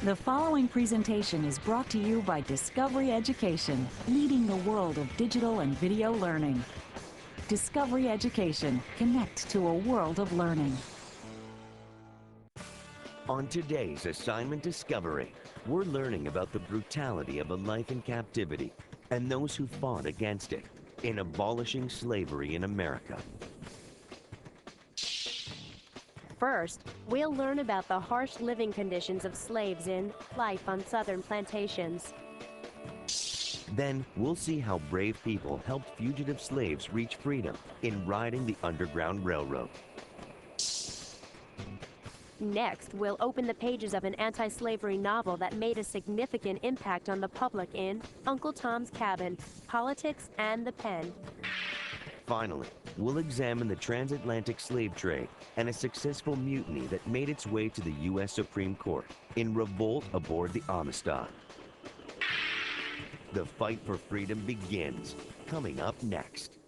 The following presentation is brought to you by Discovery Education, leading the world of digital and video learning. Discovery Education, connect to a world of learning. On today's Assignment Discovery, we're learning about the brutality of a life in captivity and those who fought against it in abolishing slavery in America. First, we'll learn about the harsh living conditions of slaves in life on southern plantations. Then we'll see how brave people helped fugitive slaves reach freedom in riding the Underground Railroad. Next, we'll open the pages of an anti-slavery novel that made a significant impact on the public in Uncle Tom's Cabin, Politics and the Pen. Finally, we'll examine the transatlantic slave trade and a successful mutiny that made its way to the U.S. Supreme Court in revolt aboard the Amistad. The fight for freedom begins, coming up next.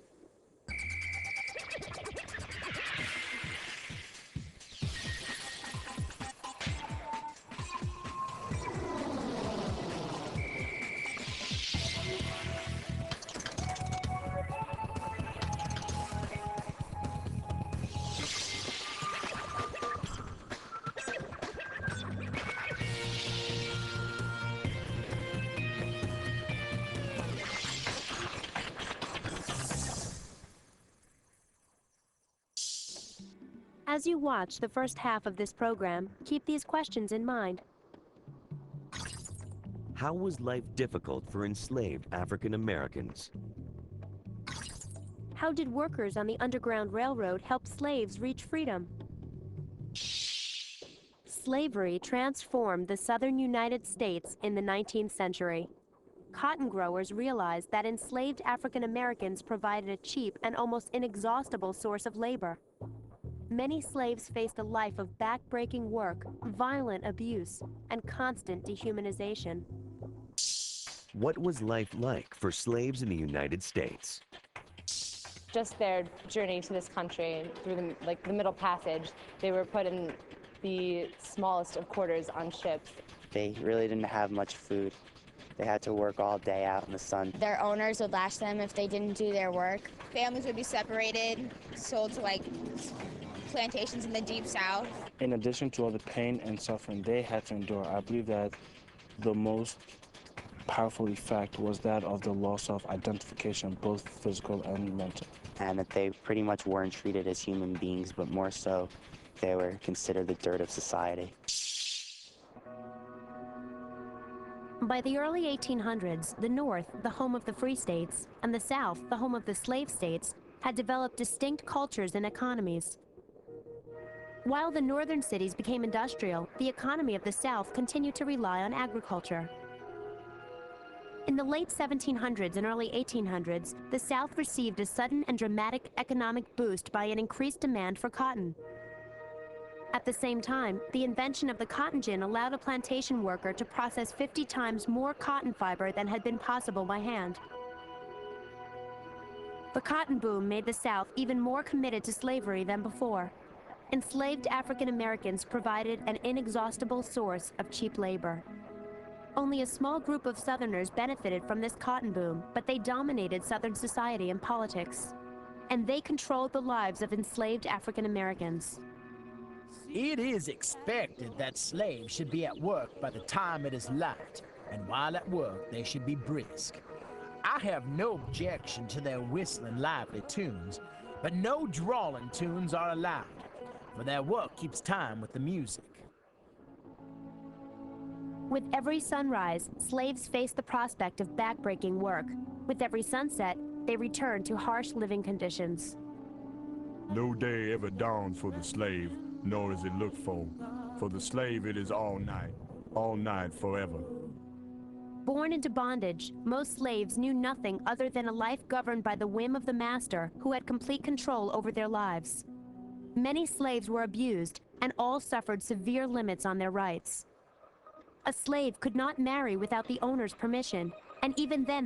As you watch the first half of this program, keep these questions in mind. How was life difficult for enslaved African Americans? How did workers on the Underground Railroad help slaves reach freedom? Slavery transformed the southern United States in the 19th century. Cotton growers realized that enslaved African Americans provided a cheap and almost inexhaustible source of labor. Many slaves faced a life of backbreaking work, violent abuse, and constant dehumanization. What was life like for slaves in the United States? Just their journey to this country through the Middle Passage, they were put in the smallest of quarters on ships. They really didn't have much food. They had to work all day out in the sun. Their owners would lash them if they didn't do their work. Families would be separated, sold to plantations in the Deep South. In addition to all the pain and suffering they had to endure, I believe that the most powerful effect was that of the loss of identification, both physical and mental. And that they pretty much weren't treated as human beings, but more so, they were considered the dirt of society. By the early 1800s, the North, the home of the free states, and the South, the home of the slave states, had developed distinct cultures and economies. While the northern cities became industrial, the economy of the South continued to rely on agriculture. In the late 1700s and early 1800s, the South received a sudden and dramatic economic boost by an increased demand for cotton. At the same time, the invention of the cotton gin allowed a plantation worker to process 50 times more cotton fiber than had been possible by hand. The cotton boom made the South even more committed to slavery than before. Enslaved African Americans provided an inexhaustible source of cheap labor. Only a small group of Southerners benefited from this cotton boom, but they dominated Southern society and politics. And they controlled the lives of enslaved African Americans. It is expected that slaves should be at work by the time it is light, and while at work they should be brisk. I have no objection to their whistling lively tunes, but no drawling tunes are allowed, for their work keeps time with the music. With every sunrise, slaves faced the prospect of backbreaking work. With every sunset, they returned to harsh living conditions. No day ever dawns for the slave, nor is it looked for. For the slave it is all night forever. Born into bondage, most slaves knew nothing other than a life governed by the whim of the master, who had complete control over their lives. Many slaves were abused, and all suffered severe limits on their rights. A slave could not marry without the owner's permission, and even then